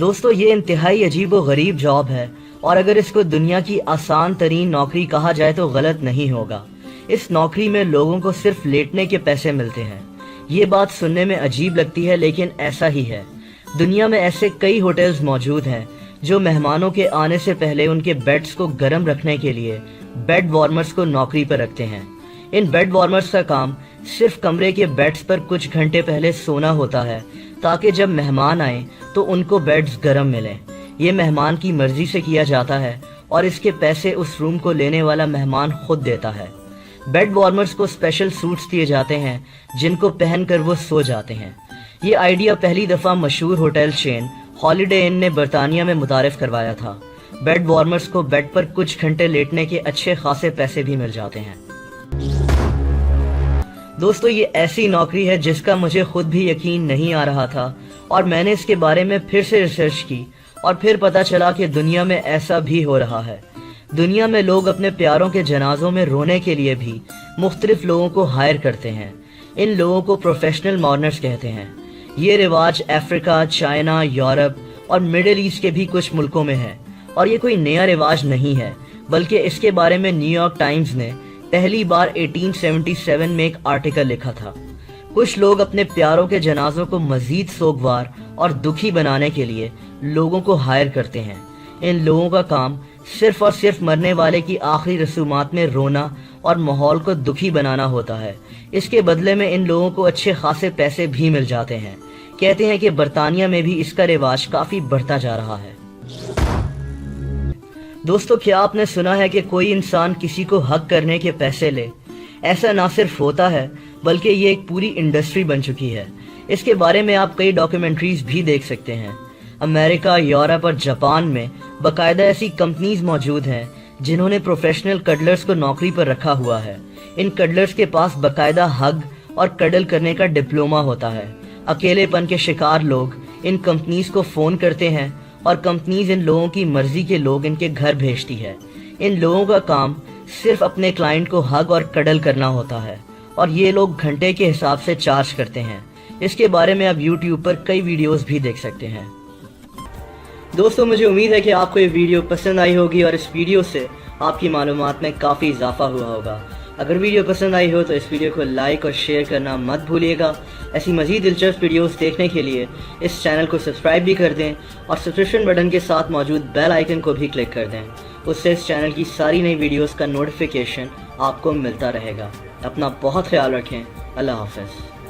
दोस्तों ये इंतहाई अजीब व गरीब जॉब है और अगर इसको दुनिया की आसान तरीन नौकरी कहा जाए तो गलत नहीं होगा। इस नौकरी में लोगों को सिर्फ लेटने के पैसे मिलते हैं। ये बात सुनने में अजीब लगती है लेकिन ऐसा ही है। दुनिया में ऐसे कई होटल्स मौजूद हैं जो मेहमानों के आने से पहले उनके बेड्स को गर्म रखने के लिए बेड वार्मर्स को नौकरी पर रखते हैं। इन बेड वार्मर्स का काम सिर्फ कमरे के बेड्स पर कुछ घंटे पहले सोना होता है ताकि जब मेहमान आए तो उनको बेड्स गर्म मिलें। ये मेहमान की मर्जी से किया जाता है और इसके पैसे उस रूम को लेने वाला मेहमान खुद देता है। बेड वार्मर्स को स्पेशल सूट्स दिए जाते हैं जिनको पहनकर वो सो जाते हैं। ये आइडिया पहली दफ़ा मशहूर होटल चेन हॉलिडे इंन ने बरतानिया में मुतारिफ करवाया था। बेड वार्मर्स को बेड पर कुछ घंटे लेटने के अच्छे खासे पैसे भी मिल जाते हैं। दोस्तों ये ऐसी नौकरी है जिसका मुझे खुद भी यकीन नहीं आ रहा था और मैंने इसके बारे में फिर से रिसर्च की और फिर पता चला कि दुनिया में ऐसा भी हो रहा है। दुनिया में लोग अपने प्यारों के जनाजों में रोने के लिए भी मुख्तलिफ लोगों को हायर करते हैं। इन लोगों को प्रोफेशनल मॉर्नर्स कहते हैं। ये रिवाज अफ्रीका, चाइना, यूरोप और मिडिल ईस्ट के भी कुछ मुल्कों में है और ये कोई नया रिवाज नहीं है, बल्कि इसके बारे में न्यूयॉर्क टाइम्स ने पहली बार 1877 में एक आर्टिकल लिखा था। कुछ लोग अपने प्यारों के जनाजों को मजीद सोगवार और दुखी बनाने के लिए लोगों को हायर करते हैं। इन लोगों का काम सिर्फ और सिर्फ मरने वाले की आखिरी रसूमात में रोना और माहौल को दुखी बनाना होता है। इसके बदले में इन लोगों को अच्छे खासे पैसे भी मिल जाते हैं। कहते हैं कि बरतानिया में भी इसका रिवाज काफी बढ़ता जा रहा है। दोस्तों क्या आपने सुना है कि कोई इंसान किसी को हक करने के पैसे ले? ऐसा ना सिर्फ होता है बल्कि ये एक पूरी इंडस्ट्री बन चुकी है। इसके बारे में आप कई डॉक्यूमेंट्रीज भी देख सकते हैं। अमेरिका, यूरोप और जापान में बाकायदा ऐसी कंपनीज मौजूद हैं जिन्होंने प्रोफेशनल कडलर्स को नौकरी पर रखा हुआ है। इन कडलर्स के पास बाकायदा हग और कडल करने का डिप्लोमा होता है। अकेलेपन के शिकार लोग इन कंपनीज को फोन करते हैं और कंपनीज इन लोगों की मर्जी के लोग इनके घर भेजती है। इन लोगों का काम सिर्फ अपने क्लाइंट को हग और कडल करना होता है और ये लोग घंटे के हिसाब से चार्ज करते हैं। इसके बारे में आप YouTube पर कई वीडियोस भी देख सकते हैं। दोस्तों मुझे उम्मीद है कि आपको ये वीडियो पसंद आई होगी और इस वीडियो से आपकी मालूमात में काफ़ी इजाफा हुआ होगा। अगर वीडियो पसंद आई हो तो इस वीडियो को लाइक और शेयर करना मत भूलिएगा। ऐसी मज़ीद दिलचस्प वीडियोस देखने के लिए इस चैनल को सब्सक्राइब भी कर दें और सब्सक्रिप्शन बटन के साथ मौजूद बेल आइकन को भी क्लिक कर दें। उससे इस चैनल की सारी नई वीडियोस का नोटिफिकेशन आपको मिलता रहेगा। अपना बहुत ख्याल रखें। अल्लाह हाफ़िज़।